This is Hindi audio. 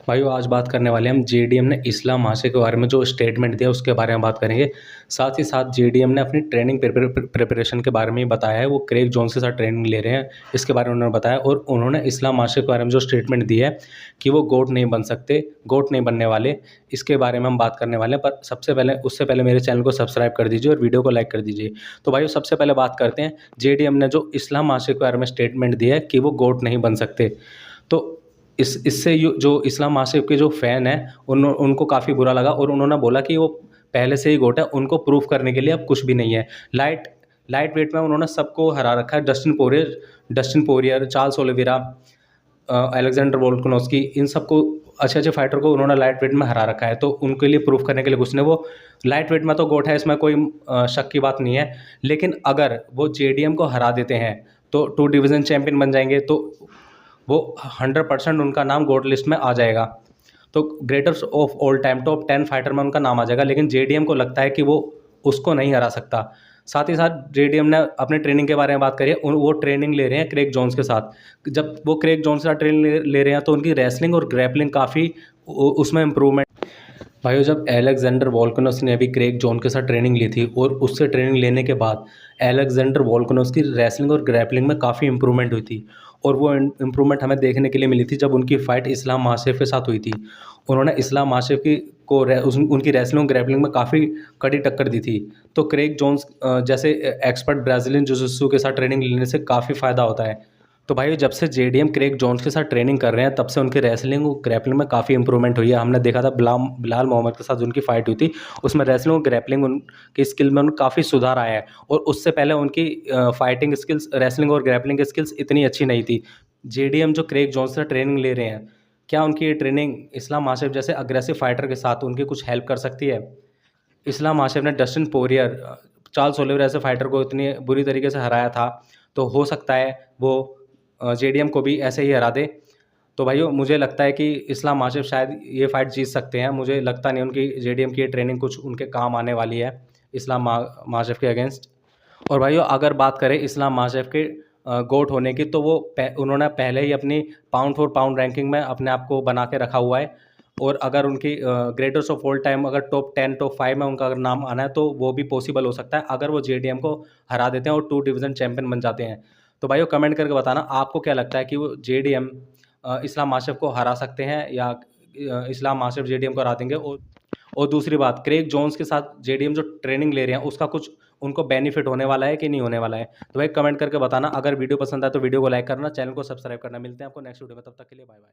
भाइयों आज बात करने वाले हैं हम जेडीएम ने इस्लाम मासिक के बारे में जो स्टेटमेंट दिया उसके बारे में बात करेंगे। साथ ही साथ जेडीएम ने अपनी ट्रेनिंग प्रिपरेशन के बारे में भी बताया है, वो क्रेग जोन्स के साथ ट्रेनिंग ले रहे हैं, इसके बारे में उन्होंने बताया। और उन्होंने इस्लाम मासिक के बारे में जो स्टेटमेंट दी है कि वो गोट नहीं बन सकते, गोट नहीं बनने वाले, इसके बारे में हम बात करने वाले हैं। पर सबसे पहले उससे पहले मेरे चैनल को सब्सक्राइब कर दीजिए और वीडियो को लाइक कर दीजिए। तो भाइयों सबसे पहले बात करते हैं जेडीएम ने जो इस्लाम मासिक के बारे में स्टेटमेंट दिया है कि वो गोट नहीं बन सकते। तो इससे जो इस्लाम मासिक के जो फ़ैन हैं उनको काफ़ी बुरा लगा और उन्होंने बोला कि वो पहले से ही गोट है, उनको प्रूव करने के लिए अब कुछ भी नहीं है। लाइट वेट में उन्होंने सबको हरा रखा है। Dustin Poirier, Charles Oliveira, Alexander Volkanovski, इन सबको अच्छे-अच्छे फाइटर को उन्होंने लाइट वेट में हरा रखा है। तो उनके लिए प्रूव करने के लिए कुछ नहीं, वो लाइट वेट में तो गोट है, इसमें कोई शक की बात नहीं है। लेकिन अगर वो जेडीएम को हरा देते हैं तो 2 डिवीज़न चैंपियन बन जाएँगे, तो वो 100% उनका नाम गोट लिस्ट में आ जाएगा। तो greatest of all time top 10 fighter में उनका नाम आ जाएगा। लेकिन जेडीएम को लगता है कि वो उसको नहीं हरा सकता। साथ ही साथ जेडीएम ने अपनी ट्रेनिंग के बारे में बात करी है, वो ट्रेनिंग ले रहे हैं क्रेग जोन्स के साथ। जब वो क्रेग जोन्स के साथ ट्रेनिंग ले रहे हैं तो उनकी रेसलिंग और ग्रैपलिंग काफ़ी उसमें इम्प्रूवमेंट। भाइयों जब एलेक्जेंडर वोल्कानोव्स्की ने अभी क्रेग जोन के साथ ट्रेनिंग ली थी और उससे ट्रेनिंग लेने के बाद एलेक्जेंडर वोल्कानोव्स्की की रेसलिंग और ग्रैपलिंग में काफ़ी इंप्रूवमेंट हुई थी। और वो इंप्रूवमेंट हमें देखने के लिए मिली थी जब उनकी फ़ाइट इस्लाम मासेफ के साथ हुई थी। उन्होंने इस्लाम मासेफ की को उनकी रेसलिंग और ग्रैपलिंग में काफ़ी कड़ी टक्कर दी थी। तो क्रेग जोन्स जैसे एक्सपर्ट ब्राज़ीलियन जिu-जित्सु के साथ ट्रेनिंग लेने से काफ़ी फ़ायदा होता है। तो भाई जब से जेडीएम क्रेग जोन्स के साथ ट्रेनिंग कर रहे हैं तब से उनकी रेसलिंग और ग्रैपलिंग में काफ़ी इंप्रूवमेंट हुई है। हमने देखा था बिलाल मोहम्मद के साथ उनकी फ़ाइट हुई थी, उसमें रेसलिंग और ग्रैपलिंग उनकी स्किल में काफ़ी सुधार आया है। और उससे पहले उनकी फाइटिंग स्किल्स, रेसलिंग और ग्रैपलिंग स्किल्स इतनी अच्छी नहीं थी। जेडीएम जो क्रेग जोन्स से ट्रेनिंग ले रहे हैं, क्या उनकी ये ट्रेनिंग इस्लाम मासेफ जैसे अग्रेसिव फाइटर के साथ उनकी कुछ हेल्प कर सकती है? इस्लाम मासेफ ने डस्टिन पोरियर, चार्ल्स ओलिवेरा ऐसे फाइटर को इतनी बुरी तरीके से हराया था, तो हो सकता है वो जेडीएम को भी ऐसे ही हरा दे। तो भाइयों मुझे लगता है कि इस्लाम मासेफ शायद ये फाइट जीत सकते हैं। मुझे लगता नहीं उनकी जेडीएम की ये ट्रेनिंग कुछ उनके काम आने वाली है इस्लाम मासेफ के अगेंस्ट। और भाइयों अगर बात करें इस्लाम मासेफ के गोट होने की, तो वो उन्होंने पहले ही अपनी पाउंड फॉर पाउंड रैंकिंग में अपने आप को बना के रखा हुआ है। और अगर उनकी ग्रेटेस्ट ऑफ ऑल टाइम अगर टॉप 10 टॉप 5 में उनका अगर नाम आना है तो वो भी पॉसिबल हो सकता है अगर वो जेडीएम को हरा देते हैं और 2 डिवीज़न चैंपियन बन जाते हैं। तो भाइयों कमेंट करके बताना आपको क्या लगता है कि वो जेडीएम इस्लाम मासेफ को हरा सकते हैं या इस्लाम मासेफ जेडीएम को हरा देंगे? और दूसरी बात, क्रेग जोन्स के साथ जेडीएम जो ट्रेनिंग ले रहे हैं उसका कुछ उनको बेनिफिट होने वाला है कि नहीं होने वाला है? तो भाई कमेंट करके बताना। अगर वीडियो पसंद आए तो वीडियो को लाइक करना, चैनल को सब्सक्राइब करना। मिलते हैं आपको नेक्स्ट वीडियो में, तब तक के लिए बाय बाय।